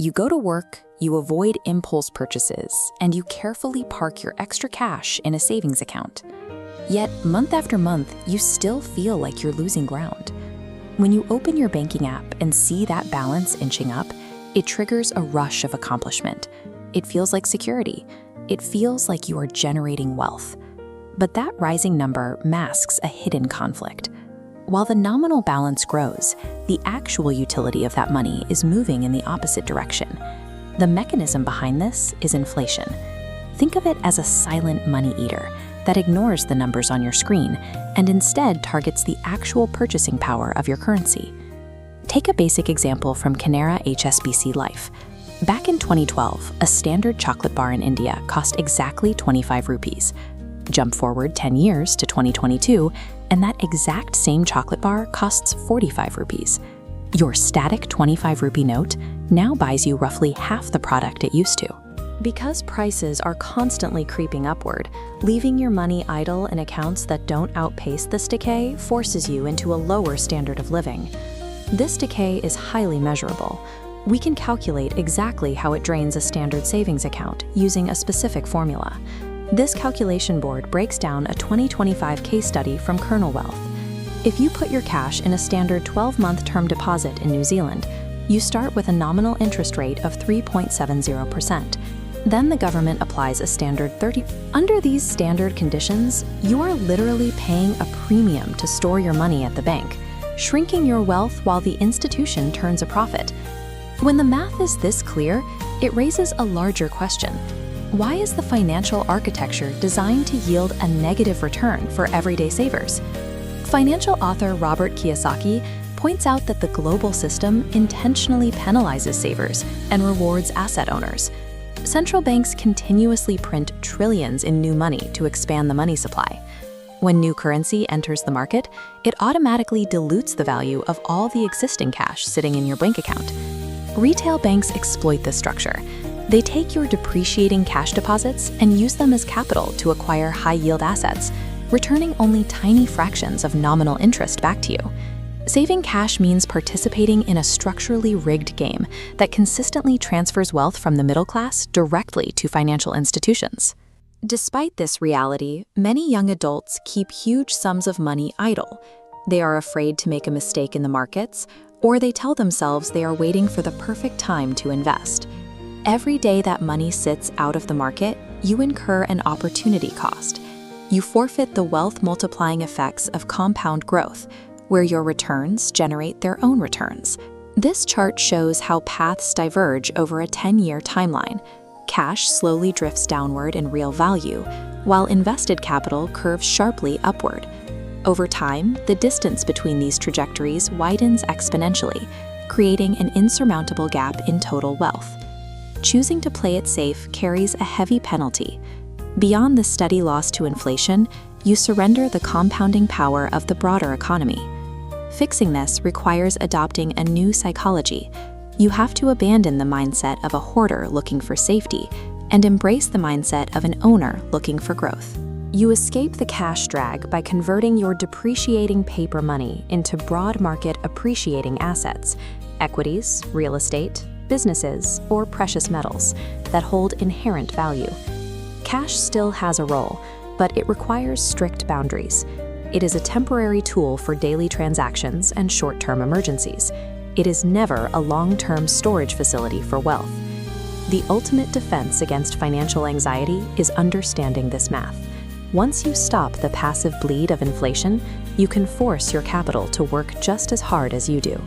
You go to work, you avoid impulse purchases, and you carefully park your extra cash in a savings account. Yet, month after month, you still feel like you're losing ground. When you open your banking app and see that balance inching up, it triggers a rush of accomplishment. It feels like security. It feels like you are generating wealth. But that rising number masks a hidden conflict. While the nominal balance grows, the actual utility of that money is moving in the opposite direction. The mechanism behind this is inflation. Think of it as a silent money eater that ignores the numbers on your screen and instead targets the actual purchasing power of your currency. Take a basic example from Canara HSBC Life. Back in 2012, a standard chocolate bar in India cost exactly 25 rupees. Jump forward 10 years to 2022, and that exact same chocolate bar costs 45 rupees. Your static 25 rupee note now buys you roughly half the product it used to. Because prices are constantly creeping upward, leaving your money idle in accounts that don't outpace this decay forces you into a lower standard of living. This decay is highly measurable. We can calculate exactly how it drains a standard savings account using a specific formula. This calculation board breaks down a 2025 case study from Kernel Wealth. If you put your cash in a standard 12-month term deposit in New Zealand, you start with a nominal interest rate of 3.70%. Then the government applies a standard 30%. Under these standard conditions, you are literally paying a premium to store your money at the bank, shrinking your wealth while the institution turns a profit. When the math is this clear, it raises a larger question. Why is the financial architecture designed to yield a negative return for everyday savers? Financial author Robert Kiyosaki points out that the global system intentionally penalizes savers and rewards asset owners. Central banks continuously print trillions in new money to expand the money supply. When new currency enters the market, it automatically dilutes the value of all the existing cash sitting in your bank account. Retail banks exploit this structure. They take your depreciating cash deposits and use them as capital to acquire high-yield assets, returning only tiny fractions of nominal interest back to you. Saving cash means participating in a structurally rigged game that consistently transfers wealth from the middle class directly to financial institutions. Despite this reality, many young adults keep huge sums of money idle. They are afraid to make a mistake in the markets, or they tell themselves they are waiting for the perfect time to invest. Every day that money sits out of the market, you incur an opportunity cost. You forfeit the wealth multiplying effects of compound growth, where your returns generate their own returns. This chart shows how paths diverge over a 10-year timeline. Cash slowly drifts downward in real value, while invested capital curves sharply upward. Over time, the distance between these trajectories widens exponentially, creating an insurmountable gap in total wealth. Choosing to play it safe carries a heavy penalty. Beyond the steady loss to inflation, you surrender the compounding power of the broader economy. Fixing this requires adopting a new psychology. You have to abandon the mindset of a hoarder looking for safety and embrace the mindset of an owner looking for growth. You escape the cash drag by converting your depreciating paper money into broad market appreciating assets, equities, real estate, businesses, or precious metals that hold inherent value. Cash still has a role, but it requires strict boundaries. It is a temporary tool for daily transactions and short-term emergencies. It is never a long-term storage facility for wealth. The ultimate defense against financial anxiety is understanding this math. Once you stop the passive bleed of inflation, you can force your capital to work just as hard as you do.